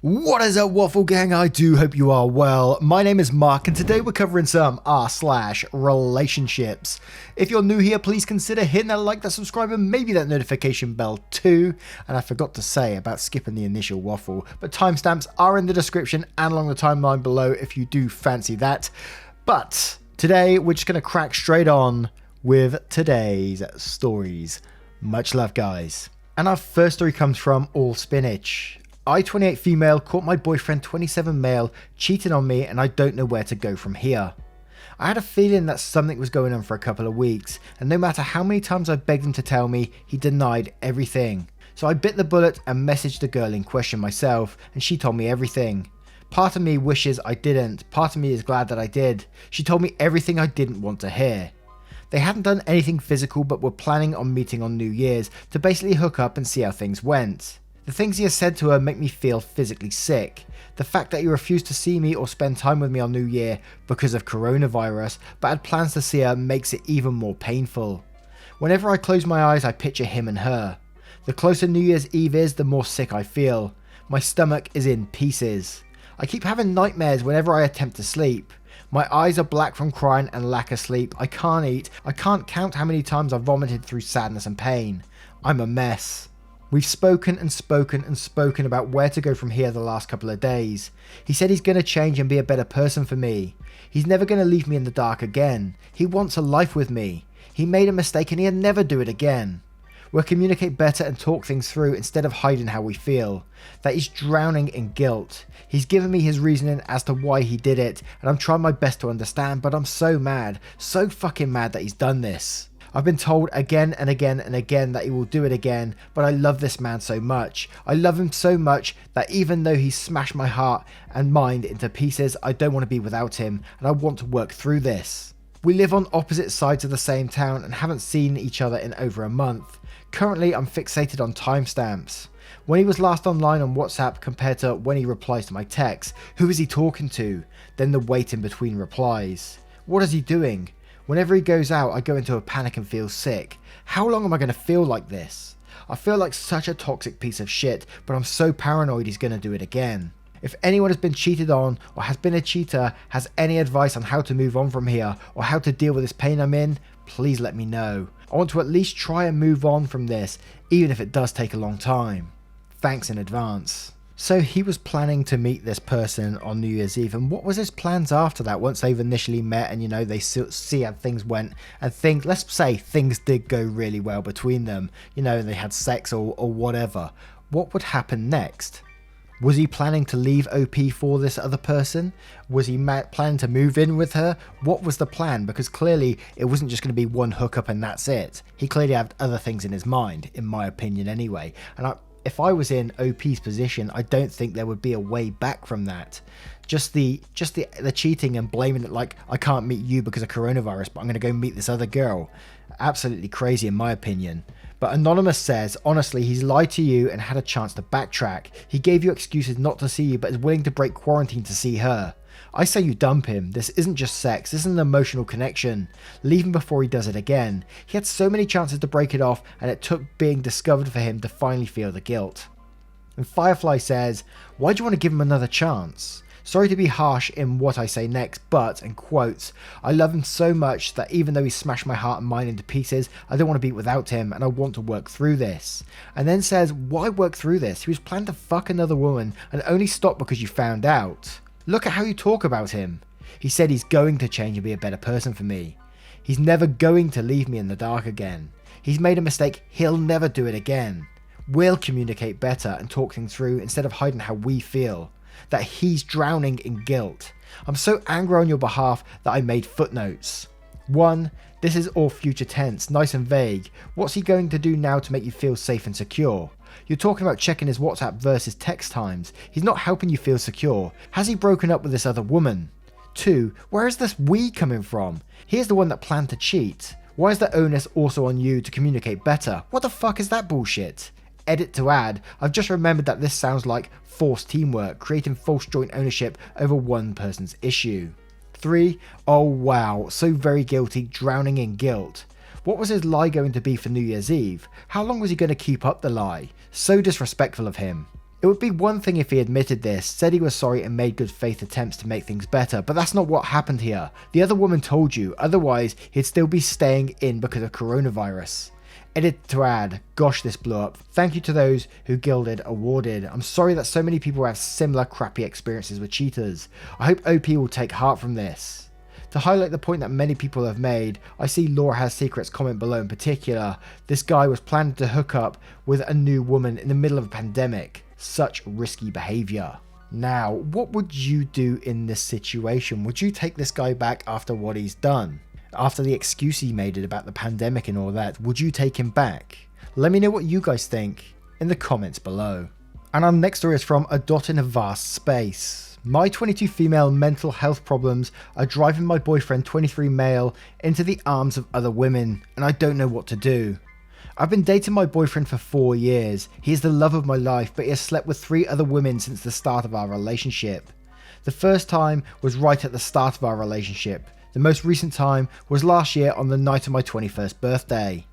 What is up, Waffle Gang? I do hope you are well. My name is Mark, and today we're covering some r/relationships. If you're new here, please consider hitting that like, that subscribe, and maybe that notification bell too. And I forgot to say about skipping the initial waffle, but timestamps are in the description and along the timeline below if you do fancy that. But today we're just going to crack straight on with today's stories. Much love, guys. And our first story comes from All Spinach. I, 28 female, caught my boyfriend, 27 male, cheating on me, and I don't know where to go from here. I had a feeling that something was going on for a couple of weeks, and no matter how many times I begged him to tell me, he denied everything. So I bit the bullet and messaged the girl in question myself, and she told me everything. Part of me wishes I didn't, part of me is glad that I did. She told me everything I didn't want to hear. They hadn't done anything physical, but were planning on meeting on New Year's to basically hook up and see how things went. The things he has said to her make me feel physically sick. The fact that he refused to see me or spend time with me on New Year because of coronavirus, but had plans to see her, makes it even more painful. Whenever I close my eyes, I picture him and her. The closer New Year's Eve is, the more sick I feel. My stomach is in pieces. I keep having nightmares whenever I attempt to sleep. My eyes are black from crying and lack of sleep. I can't eat. I can't count how many times I've vomited through sadness and pain. I'm a mess. We've spoken and spoken and spoken about where to go from here the last couple of days. He said he's going to change and be a better person for me. He's never going to leave me in the dark again. He wants a life with me. He made a mistake and he'll never do it again. We'll communicate better and talk things through instead of hiding how we feel. That he's drowning in guilt. He's given me his reasoning as to why he did it, and I'm trying my best to understand, but I'm so mad, so fucking mad that he's done this. I've been told again and again and again that he will do it again, but I love this man so much. I love him so much that even though he's smashed my heart and mind into pieces, I don't want to be without him, and I want to work through this. We live on opposite sides of the same town and haven't seen each other in over a month. Currently, I'm fixated on timestamps. When he was last online on WhatsApp compared to when he replies to my texts, who is he talking to? Then the wait in between replies. What is he doing? Whenever he goes out, I go into a panic and feel sick. How long am I going to feel like this? I feel like such a toxic piece of shit, but I'm so paranoid he's going to do it again. If anyone has been cheated on or has been a cheater, has any advice on how to move on from here or how to deal with this pain I'm in, please let me know. I want to at least try and move on from this, even if it does take a long time. Thanks in advance. So he was planning to meet this person on New Year's Eve, and what was his plans after that once they've initially met and, you know, they see how things went and things, let's say things did go really well between them, you know, they had sex or whatever. What would happen next? Was he planning to leave OP for this other person? Was he planning to move in with her? What was the plan? Because clearly it wasn't just going to be one hookup and that's it. He clearly had other things in his mind, in my opinion anyway. And if I was in OP's position, I don't think there would be a way back from that. Just the cheating and blaming it like, I can't meet you because of coronavirus, but I'm going to go meet this other girl. Absolutely crazy in my opinion. But Anonymous says, honestly, he's lied to you and had a chance to backtrack. He gave you excuses not to see you, but is willing to break quarantine to see her. I say you dump him. This isn't just sex, this is an emotional connection. Leave him before he does it again. He had so many chances to break it off, and it took being discovered for him to finally feel the guilt. And Firefly says, why do you want to give him another chance? Sorry to be harsh in what I say next, but, and quotes, I love him so much that even though he smashed my heart and mind into pieces, I don't want to be without him and I want to work through this. And then says, why work through this? He was planning to fuck another woman and only stopped because you found out. Look at how you talk about him. He said he's going to change and be a better person for me. He's never going to leave me in the dark again. He's made a mistake, he'll never do it again. We'll communicate better and talk things through instead of hiding how we feel. That he's drowning in guilt. I'm so angry on your behalf that I made footnotes. 1. This is all future tense, nice and vague. What's he going to do now to make you feel safe and secure? You're talking about checking his WhatsApp versus text times. He's not helping you feel secure. Has he broken up with this other woman? 2. Where is this we coming from? Here's the one that planned to cheat. Why is the onus also on you to communicate better? What the fuck is that bullshit? Edit to add, I've just remembered that this sounds like forced teamwork, creating false joint ownership over one person's issue. 3. Oh wow, so very guilty, drowning in guilt. What was his lie going to be for New Year's Eve? How long was he going to keep up the lie? So disrespectful of him. It would be one thing if he admitted this, said he was sorry and made good faith attempts to make things better, but that's not what happened here. The other woman told you, otherwise he'd still be staying in because of coronavirus. Edit to add, gosh this blew up. Thank you to those who gilded awarded. I'm sorry that so many people have similar crappy experiences with cheaters. I hope OP will take heart from this. To highlight the point that many people have made, I see Laura Has Secrets comment below in particular. This guy was planning to hook up with a new woman in the middle of a pandemic. Such risky behaviour. Now, what would you do in this situation? Would you take this guy back after what he's done? After the excuse he made it about the pandemic and all that, would you take him back? Let me know what you guys think in the comments below. And our next story is from A Dot in a Vast Space. My 22 female mental health problems are driving my boyfriend 23 male into the arms of other women, and I don't know what to do. I've been dating my boyfriend for 4 years. He is the love of my life, but he has slept with 3 other women since the start of our relationship. The first time was right at the start of our relationship. The most recent time was last year on the night of my 21st birthday.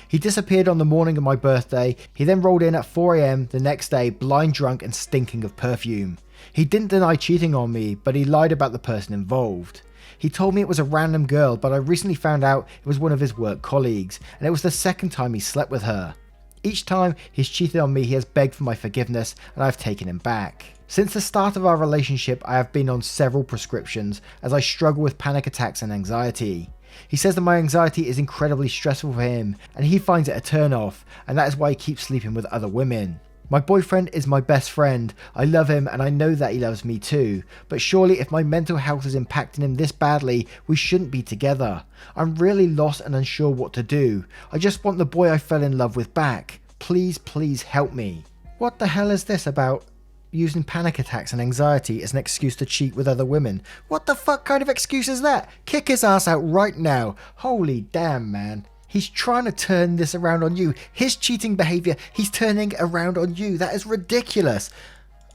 He disappeared on the morning of my birthday. He then rolled in at 4 AM the next day, blind drunk and stinking of perfume. He didn't deny cheating on me, but he lied about the person involved. He told me it was a random girl, but I recently found out it was one of his work colleagues, and it was the second time he slept with her. Each time he's cheated on me, he has begged for my forgiveness, and I've taken him back. Since the start of our relationship, I have been on several prescriptions as I struggle with panic attacks and anxiety. He says that my anxiety is incredibly stressful for him, and he finds it a turn off, and that is why he keeps sleeping with other women. My boyfriend is my best friend. I love him and I know that he loves me too. But surely if my mental health is impacting him this badly, we shouldn't be together. I'm really lost and unsure what to do. I just want the boy I fell in love with back. Please, please help me. What the hell is this about using panic attacks and anxiety as an excuse to cheat with other women? What the fuck kind of excuse is that? Kick his ass out right now. Holy damn, man. He's trying to turn this around on you. His cheating behaviour, he's turning around on you. That is ridiculous.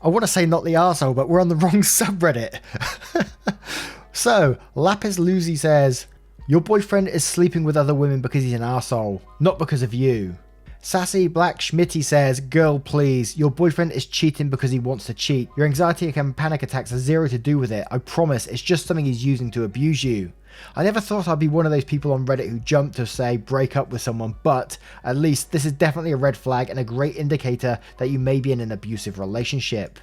I want to say not the arsehole, but we're on the wrong subreddit. So, Lapis Lucy says, your boyfriend is sleeping with other women because he's an arsehole, not because of you. Sassy Black Schmitty says, girl please, your boyfriend is cheating because he wants to cheat. Your anxiety and panic attacks have zero to do with it. I promise, it's just something he's using to abuse you. I never thought I'd be one of those people on Reddit who jump to say break up with someone, but at least this is definitely a red flag and a great indicator that you may be in an abusive relationship.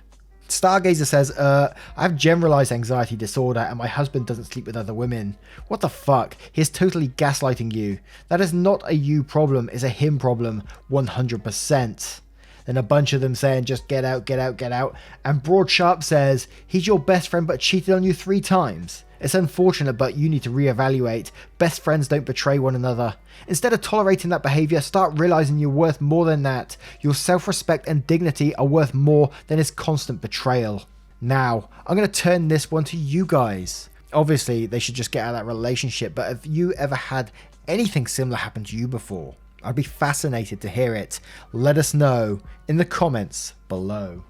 Stargazer says, I have generalized anxiety disorder and my husband doesn't sleep with other women. What the fuck? He's totally gaslighting you. That is not a you problem, it's a him problem, 100%. Then a bunch of them saying, just get out, get out, get out. And Broad Sharp says, he's your best friend but cheated on you 3 times. It's unfortunate, but you need to reevaluate. Best friends don't betray one another. Instead of tolerating that behaviour, start realising you're worth more than that. Your self-respect and dignity are worth more than his constant betrayal. Now, I'm going to turn this one to you guys. Obviously, they should just get out of that relationship, but have you ever had anything similar happen to you before? I'd be fascinated to hear it. Let us know in the comments below.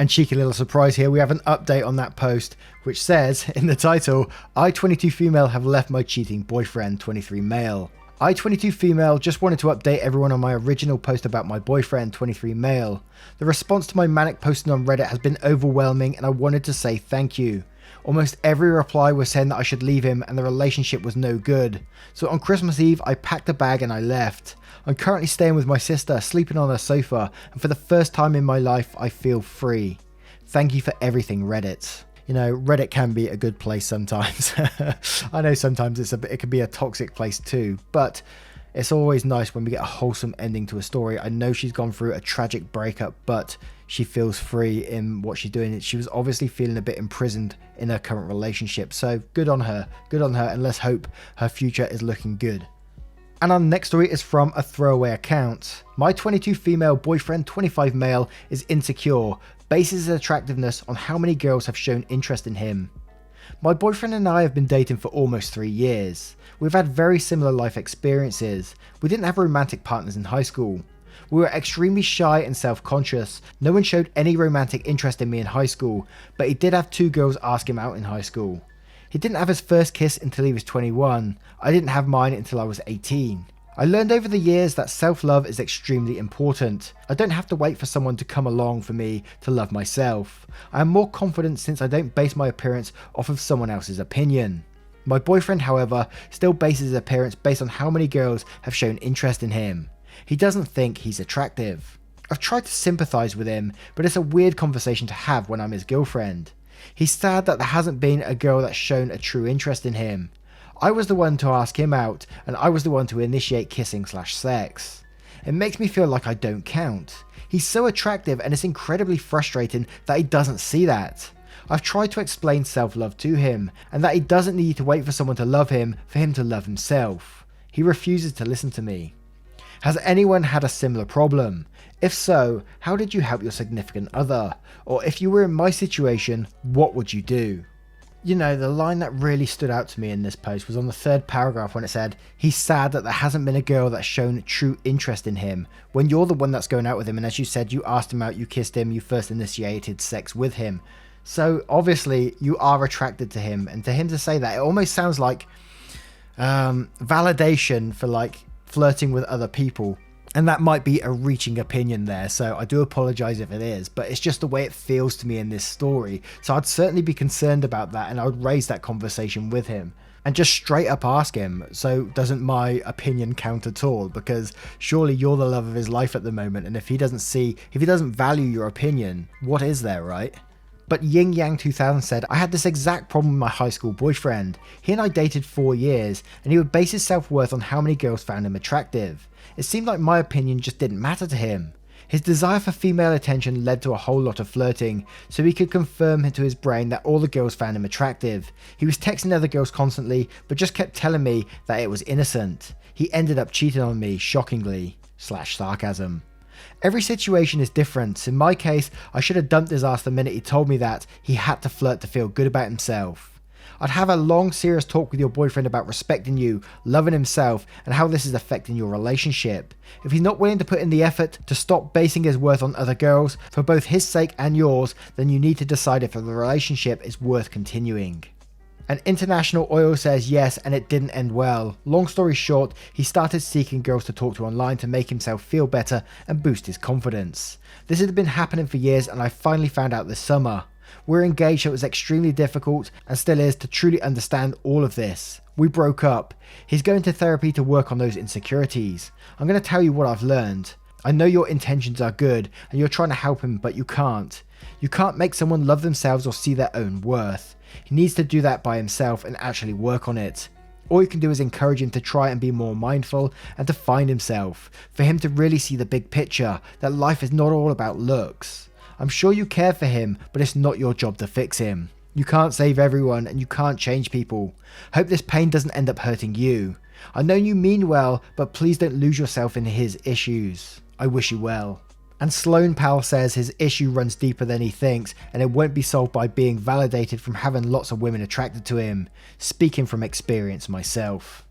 And cheeky little surprise here, we have an update on that post, which says, in the title, I 22 female have left my cheating boyfriend 23 male. I 22 female just wanted to update everyone on my original post about my boyfriend 23 male. The response to my manic posting on Reddit has been overwhelming and I wanted to say thank you. Almost every reply was saying that I should leave him and the relationship was no good. So on Christmas Eve, I packed a bag and I left. I'm currently staying with my sister, sleeping on her sofa, and for the first time in my life, I feel free. Thank you for everything, Reddit. You know, Reddit can be a good place sometimes. I know sometimes it can be a toxic place too, but it's always nice when we get a wholesome ending to a story. I know she's gone through a tragic breakup, but she feels free in what she's doing. She was obviously feeling a bit imprisoned in her current relationship, so good on her, and let's hope her future is looking good. And our next story is from a throwaway account. My 22 female boyfriend 25 male is insecure, bases his attractiveness on how many girls have shown interest in him. My boyfriend and I have been dating for almost 3 years. We've had very similar life experiences. We didn't have romantic partners in high school. We were extremely shy and self-conscious. No one showed any romantic interest in me in high school, but he did have 2 girls ask him out in high school. He didn't have his first kiss until he was 21. I didn't have mine until I was 18. I learned over the years that self-love is extremely important. I don't have to wait for someone to come along for me to love myself. I am more confident since I don't base my appearance off of someone else's opinion. My boyfriend, however, still bases his appearance based on how many girls have shown interest in him. He doesn't think he's attractive. I've tried to sympathise with him, but it's a weird conversation to have when I'm his girlfriend. He's sad that there hasn't been a girl that's shown a true interest in him. I was the one to ask him out, and I was the one to initiate kissing/sex. It makes me feel like I don't count. He's so attractive and it's incredibly frustrating that he doesn't see that. I've tried to explain self-love to him, and that he doesn't need to wait for someone to love him for him to love himself. He refuses to listen to me. Has anyone had a similar problem? If so, how did you help your significant other? Or if you were in my situation, what would you do? You know, the line that really stood out to me in this post was on the third paragraph when it said, he's sad that there hasn't been a girl that's shown true interest in him, when you're the one that's going out with him, and as you said, you asked him out, you kissed him, you first initiated sex with him. So obviously you are attracted to him, and to him to say that, it almost sounds like validation for like flirting with other people. And that might be a reaching opinion there, so I do apologise if it is, but it's just the way it feels to me in this story. So I'd certainly be concerned about that, and I would raise that conversation with him. And just straight up ask him, so doesn't my opinion count at all? Because surely you're the love of his life at the moment, and if he doesn't value your opinion, what is there, right? But Ying Yang 2000 said, I had this exact problem with my high school boyfriend. He and I dated 4 years, and he would base his self-worth on how many girls found him attractive. It seemed like my opinion just didn't matter to him. His desire for female attention led to a whole lot of flirting, so he could confirm into his brain that all the girls found him attractive. He was texting other girls constantly, but just kept telling me that it was innocent. He ended up cheating on me, shockingly/sarcasm. Every situation is different. In my case, I should have dumped his ass the minute he told me that he had to flirt to feel good about himself. I'd have a long, serious talk with your boyfriend about respecting you, loving himself, and how this is affecting your relationship. If he's not willing to put in the effort to stop basing his worth on other girls, for both his sake and yours, then you need to decide if the relationship is worth continuing. And International Oil says yes, and it didn't end well. Long story short, he started seeking girls to talk to online to make himself feel better and boost his confidence. This had been happening for years, and I finally found out this summer. We're engaged, so it was extremely difficult, and still is, to truly understand all of this. We broke up. He's going to therapy to work on those insecurities. I'm going to tell you what I've learned. I know your intentions are good, and you're trying to help him, but you can't. You can't make someone love themselves or see their own worth. He needs to do that by himself and actually work on it. All you can do is encourage him to try and be more mindful and to find himself, for him to really see the big picture, that life is not all about looks. I'm sure you care for him, but it's not your job to fix him. You can't save everyone, and you can't change people. Hope this pain doesn't end up hurting you. I know you mean well, but please don't lose yourself in his issues. I wish you well. And Sloan Powell says his issue runs deeper than he thinks, and it won't be solved by being validated from having lots of women attracted to him. Speaking from experience myself.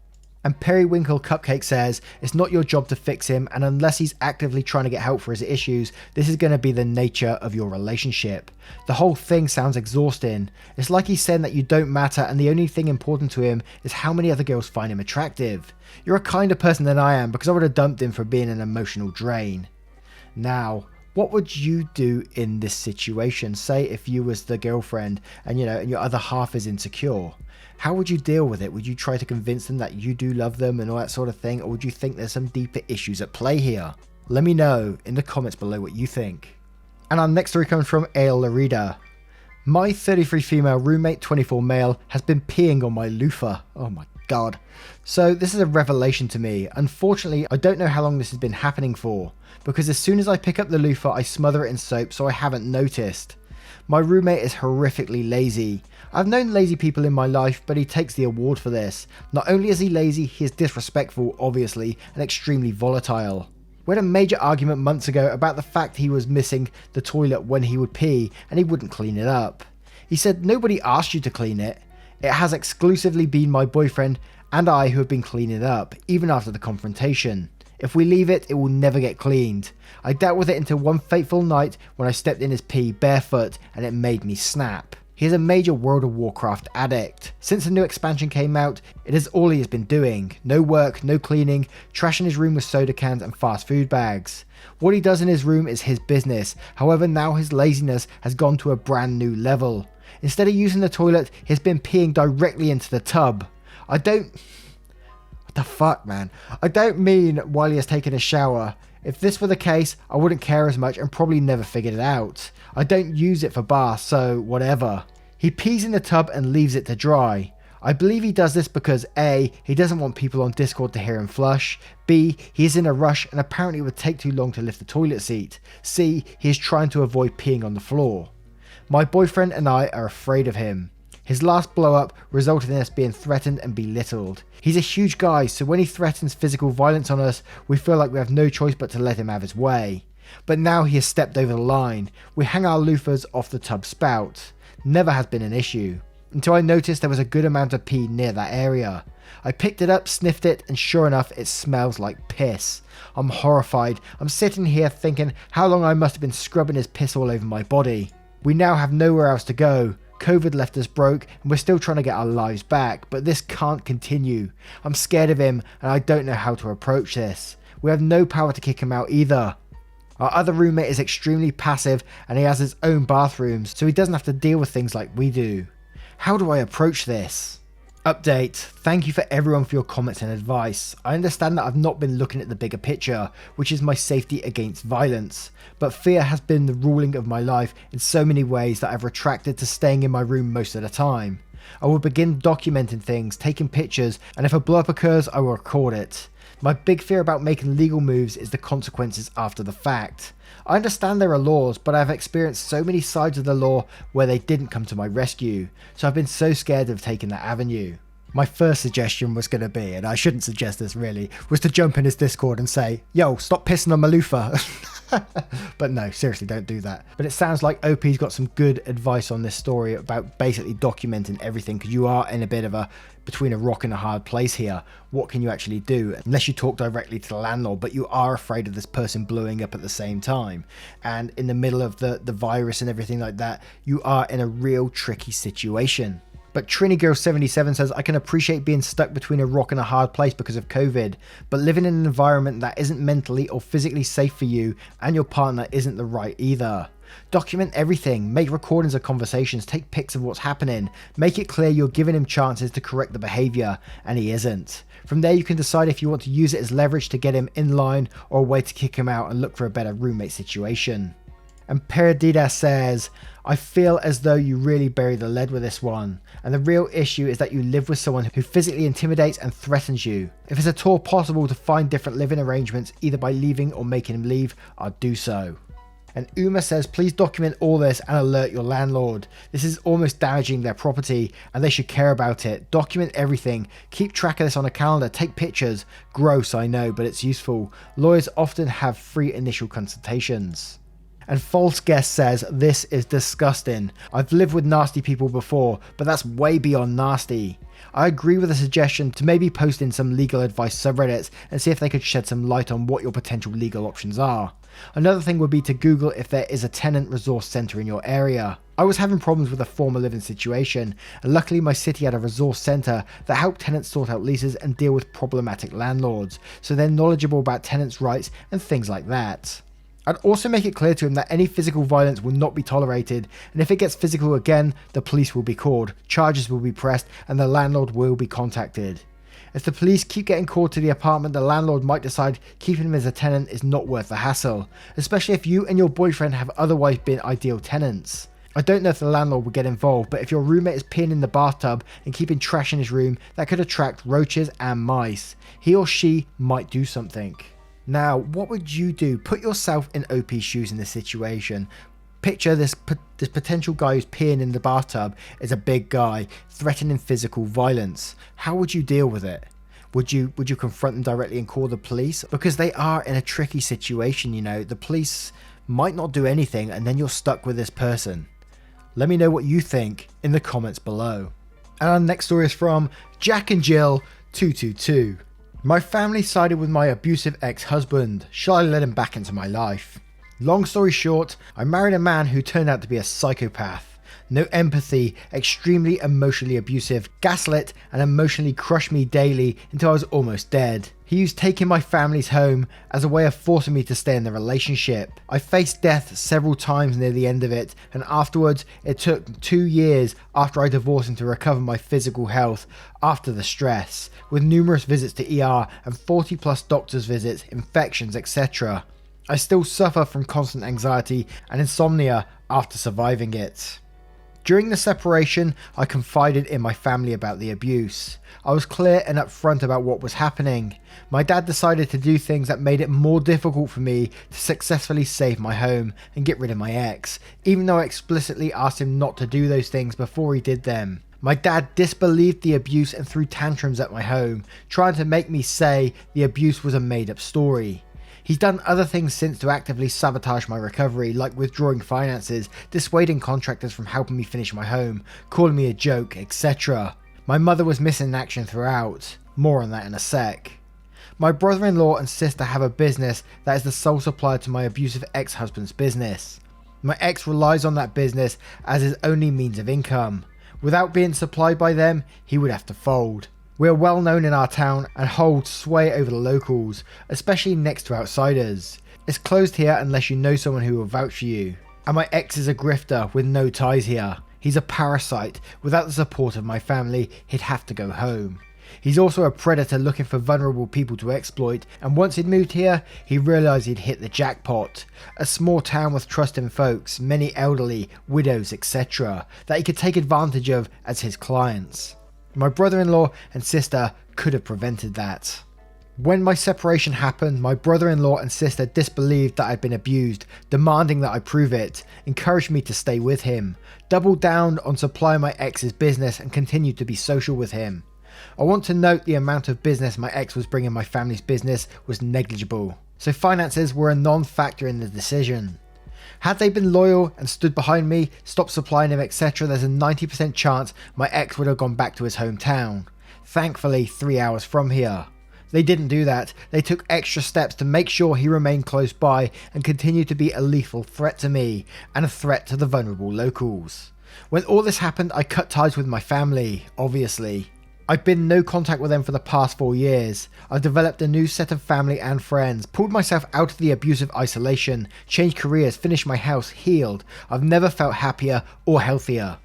And Periwinkle Cupcake says, it's not your job to fix him, and unless he's actively trying to get help for his issues, this is going to be the nature of your relationship. The whole thing sounds exhausting. It's like he's saying that you don't matter, and the only thing important to him is how many other girls find him attractive. You're a kinder person than I am, because I would have dumped him for being an emotional drain. Now, what would you do in this situation? Say if you was the girlfriend and and your other half is insecure. How would you deal with it? Would you try to convince them that you do love them and all that sort of thing? Or would you think there's some deeper issues at play here? Let me know in the comments below what you think. And our next story comes from Ale Larida. My 33 female roommate, 24 male, has been peeing on my loofah. Oh my god. So this is a revelation to me. Unfortunately, I don't know how long this has been happening for, because as soon as I pick up the loofah, I smother it in soap, so I haven't noticed. My roommate is horrifically lazy. I've known lazy people in my life, but he takes the award for this. Not only is he lazy, he is disrespectful, obviously, and extremely volatile. We had a major argument months ago about the fact he was missing the toilet when he would pee, and he wouldn't clean it up. He said, nobody asked you to clean it. It has exclusively been my boyfriend and I who have been cleaning it up, even after the confrontation. If we leave it, it will never get cleaned. I dealt with it until one fateful night when I stepped in his pee barefoot and it made me snap. He is a major World of Warcraft addict. Since the new expansion came out, it is all he has been doing. No work, no cleaning, trashing his room with soda cans and fast food bags. What he does in his room is his business, however now his laziness has gone to a brand new level. Instead of using the toilet, he has been peeing directly into the tub. What the fuck, man? I don't mean while he has taken a shower. If this were the case, I wouldn't care as much and probably never figured it out. I don't use it for baths, so whatever. He pees in the tub and leaves it to dry. I believe he does this because A, he doesn't want people on Discord to hear him flush, B, he is in a rush and apparently it would take too long to lift the toilet seat, C, he is trying to avoid peeing on the floor. My boyfriend and I are afraid of him. His last blow up resulted in us being threatened and belittled. He's a huge guy, so when he threatens physical violence on us, we feel like we have no choice but to let him have his way. But now he has stepped over the line. We hang our loofahs off the tub spout. Never has been an issue. Until I noticed there was a good amount of pee near that area. I picked it up, sniffed it, and sure enough, it smells like piss. I'm horrified. I'm sitting here thinking how long I must have been scrubbing his piss all over my body. We now have nowhere else to go. COVID left us broke and we're still trying to get our lives back, but this can't continue. I'm scared of him and I don't know how to approach this. We have no power to kick him out either. Our other roommate is extremely passive and he has his own bathrooms, so he doesn't have to deal with things like we do. How do I approach this? Update. Thank you for everyone for your comments and advice. I understand that I've not been looking at the bigger picture, which is my safety against violence, but fear has been the ruling of my life in so many ways that I've retracted to staying in my room most of the time. I will begin documenting things, taking pictures, and if a blow up occurs I will record it. My big fear about making legal moves is the consequences after the fact. I understand there are laws, but I've experienced so many sides of the law where they didn't come to my rescue, so I've been so scared of taking that avenue. My first suggestion was going to be, and I shouldn't suggest this really, was to jump in his Discord and say, yo, stop pissing on my loofah. But no, seriously, don't do that. But it sounds like OP's got some good advice on this story about basically documenting everything, because you are in a bit of a between a rock and a hard place here. What can you actually do? Unless you talk directly to the landlord, but you are afraid of this person blowing up at the same time. And in the middle of the virus and everything like that, you are in a real tricky situation. But TriniGirl77 says, I can appreciate being stuck between a rock and a hard place because of COVID, but living in an environment that isn't mentally or physically safe for you and your partner isn't the right either. Document everything, make recordings of conversations, take pics of what's happening, make it clear you're giving him chances to correct the behaviour, and he isn't. From there you can decide if you want to use it as leverage to get him in line or a way to kick him out and look for a better roommate situation. And Peridida says, I feel as though you really buried the lead with this one, and the real issue is that you live with someone who physically intimidates and threatens you. If it's at all possible to find different living arrangements, either by leaving or making him leave, I'd do so. And Uma says, please document all this and alert your landlord. This is almost damaging their property and they should care about it. Document everything. Keep track of this on a calendar. Take pictures. Gross, I know, but it's useful. Lawyers often have free initial consultations. And False Guest says, this is disgusting. I've lived with nasty people before, but that's way beyond nasty. I agree with the suggestion to maybe post in some legal advice subreddits and see if they could shed some light on what your potential legal options are. Another thing would be to Google if there is a tenant resource centre in your area. I was having problems with a former living situation, and luckily my city had a resource centre that helped tenants sort out leases and deal with problematic landlords, so they're knowledgeable about tenants' rights and things like that. I'd also make it clear to him that any physical violence will not be tolerated, and if it gets physical again, the police will be called, charges will be pressed, and the landlord will be contacted. If the police keep getting called to the apartment, the landlord might decide keeping him as a tenant is not worth the hassle, especially if you and your boyfriend have otherwise been ideal tenants. I don't know if the landlord will get involved, but if your roommate is peeing in the bathtub and keeping trash in his room, that could attract roaches and mice. He or she might do something. Now, what would you do? Put yourself in OP's shoes in this situation. Picture this potential guy who's peeing in the bathtub is a big guy threatening physical violence. How would you deal with it? Would you confront them directly and call the police? Because they are in a tricky situation, you know. The police might not do anything and then you're stuck with this person. Let me know what you think in the comments below. And our next story is from Jack and Jill 222. My family sided with my abusive ex-husband. Shall I let him back into my life? Long story short, I married a man who turned out to be a psychopath. no empathy, extremely emotionally abusive, gaslit and emotionally crushed me daily until I was almost dead. He used taking my family's home as a way of forcing me to stay in the relationship. I faced death several times near the end of it, and afterwards it took 2 years after I divorced him to recover my physical health after the stress, with numerous visits to ER and 40 plus doctor's visits, infections, etc. I still suffer from constant anxiety and insomnia after surviving it. During the separation, I confided in my family about the abuse. I was clear and upfront about what was happening. My dad decided to do things that made it more difficult for me to successfully save my home and get rid of my ex, even though I explicitly asked him not to do those things before he did them. My dad disbelieved the abuse and threw tantrums at my home, trying to make me say the abuse was a made-up story. He's done other things since to actively sabotage my recovery, like withdrawing finances, dissuading contractors from helping me finish my home, calling me a joke, etc. My mother was missing in action throughout. More on that in a sec. My brother-in-law and sister have a business that is the sole supplier to my abusive ex-husband's business. My ex relies on that business as his only means of income. Without being supplied by them, he would have to fold. We are well known in our town and hold sway over the locals, especially next to outsiders. It's closed here unless you know someone who will vouch for you. And my ex is a grifter with no ties here. He's a parasite. Without the support of my family, he'd have to go home. He's also a predator looking for vulnerable people to exploit, and once he'd moved here, he realised he'd hit the jackpot. A small town with trusting folks, many elderly, widows, etc. that he could take advantage of as his clients. My brother-in-law and sister could have prevented that. When my separation happened, my brother-in-law and sister disbelieved that I'd been abused, demanding that I prove it, encouraged me to stay with him, doubled down on supplying my ex's business and continued to be social with him. I want to note the amount of business my ex was bringing my family's business was negligible, so finances were a non-factor in the decision. Had they been loyal and stood behind me, stopped supplying him, etc., there's a 90% chance my ex would have gone back to his hometown. Thankfully, 3 hours from here. They didn't do that. They took extra steps to make sure he remained close by and continued to be a lethal threat to me and a threat to the vulnerable locals. When all this happened, I cut ties with my family, obviously. I've been in no contact with them for the past 4 years. I've developed a new set of family and friends, pulled myself out of the abusive isolation, changed careers, finished my house, healed. I've never felt happier or healthier.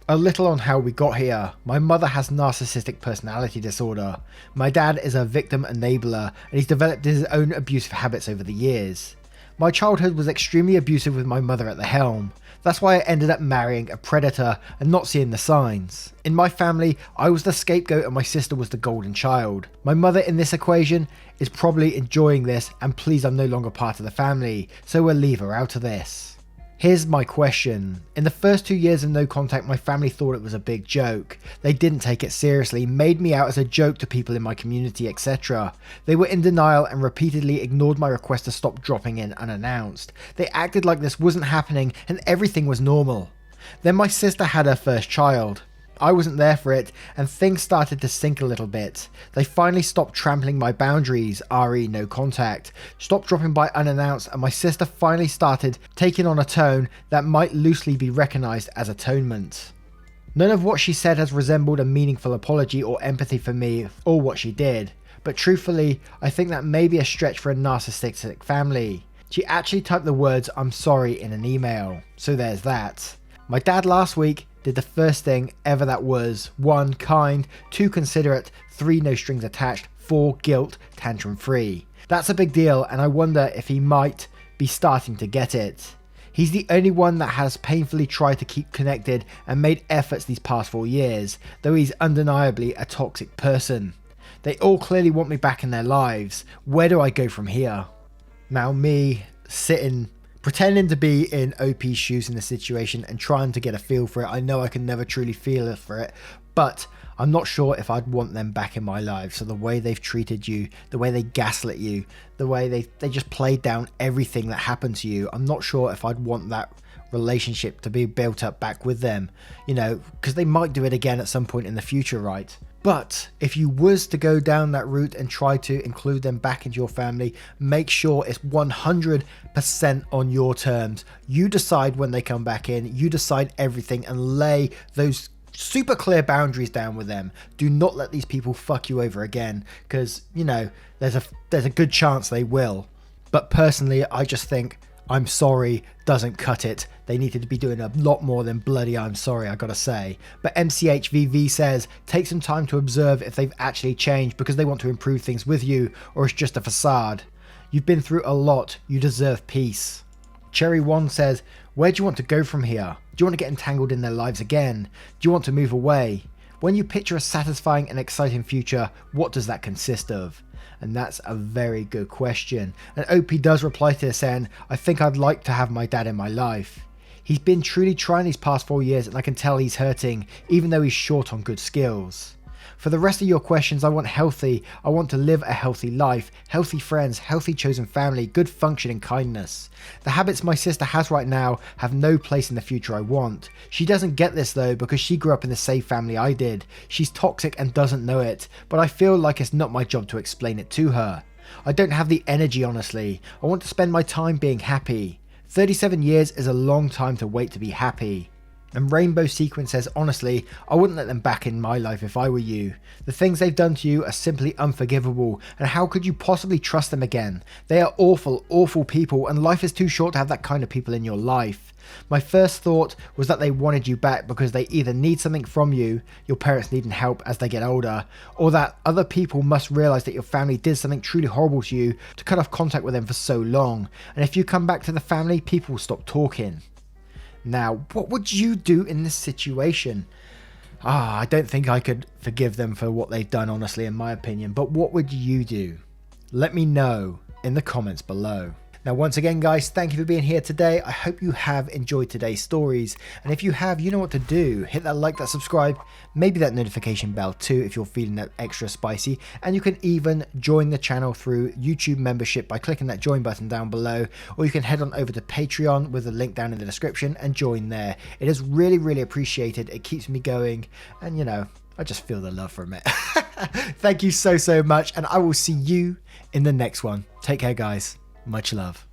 A little on how we got here. My mother has narcissistic personality disorder. My dad is a victim enabler and he's developed his own abusive habits over the years. My childhood was extremely abusive with my mother at the helm. That's why I ended up marrying a predator and not seeing the signs. In my family, I was the scapegoat and my sister was the golden child. My mother in this equation is probably enjoying this and pleased I'm no longer part of the family, so we'll leave her out of this. Here's my question. In the first 2 years of no contact, my family thought it was a big joke. They didn't take it seriously, made me out as a joke to people in my community, etc. They were in denial and repeatedly ignored my request to stop dropping in unannounced. They acted like this wasn't happening and everything was normal. Then my sister had her first child. I wasn't there for it, and things started to sink a little bit. They finally stopped trampling my boundaries, re no contact, stopped dropping by unannounced, and my sister finally started taking on a tone that might loosely be recognised as atonement. None of what she said has resembled a meaningful apology or empathy for me or what she did, but truthfully, I think that may be a stretch for a narcissistic family. She actually typed the words "I'm sorry" in an email, so there's that. My dad last week did the first thing ever that was 1. Kind, 2. Considerate, 3. No strings attached, 4. Guilt, tantrum free. That's a big deal and I wonder if he might be starting to get it. He's the only one that has painfully tried to keep connected and made efforts these past 4 years, though he's undeniably a toxic person. They all clearly want me back in their lives. Where do I go from here? Now me sitting pretending to be in OP's shoes in the situation and trying to get a feel for it. I know I can never truly feel it for it, but I'm not sure if I'd want them back in my life. So the way they've treated you, the way they gaslit you, the way they just played down everything that happened to you, I'm not sure if I'd want that relationship to be built up back with them, you know, because they might do it again at some point in the future, right? But if you was to go down that route and try to include them back into your family, make sure it's 100% on your terms. You decide when they come back in, you decide everything, and lay those super clear boundaries down with them. Do not let these people fuck you over again, because, you know, there's a good chance they will. But personally, I just think I'm sorry doesn't cut it. They needed to be doing a lot more than bloody I'm sorry, I gotta say. But MCHVV says, take some time to observe if they've actually changed because they want to improve things with you, or it's just a facade. You've been through a lot, you deserve peace. Cherry One says, where do you want to go from here? Do you want to get entangled in their lives again? Do you want to move away? When you picture a satisfying and exciting future, what does that consist of? And that's a very good question. And OP does reply to this saying, I think I'd like to have my dad in my life. He's been truly trying these past 4 years and I can tell he's hurting, even though he's short on good skills. For the rest of your questions, I want healthy. I want to live a healthy life, healthy friends, healthy chosen family, good function and kindness. The habits my sister has right now have no place in the future I want. She doesn't get this though because she grew up in the same family I did. She's toxic and doesn't know it, but I feel like it's not my job to explain it to her. I don't have the energy, honestly. I want to spend my time being happy. 37 years is a long time to wait to be happy. And Rainbow Sequin says, honestly, I wouldn't let them back in my life if I were you. The things they've done to you are simply unforgivable, and how could you possibly trust them again? They are awful, awful people, and life is too short to have that kind of people in your life. My first thought was that they wanted you back because they either need something from you, your parents needing help as they get older, or that other people must realise that your family did something truly horrible to you to cut off contact with them for so long, and if you come back to the family, people will stop talking. Now, what would you do in this situation? I don't think I could forgive them for what they've done, honestly, in my opinion. But what would you do? Let me know in the comments below. Now, once again, guys, thank you for being here today. I hope you have enjoyed today's stories. And if you have, you know what to do. Hit that like, that subscribe, maybe that notification bell too if you're feeling that extra spicy. And you can even join the channel through YouTube membership by clicking that join button down below. Or you can head on over to Patreon with the link down in the description and join there. It is really, really appreciated. It keeps me going. And, you know, I just feel the love from it. Thank you so, so much. And I will see you in the next one. Take care, guys. Much love.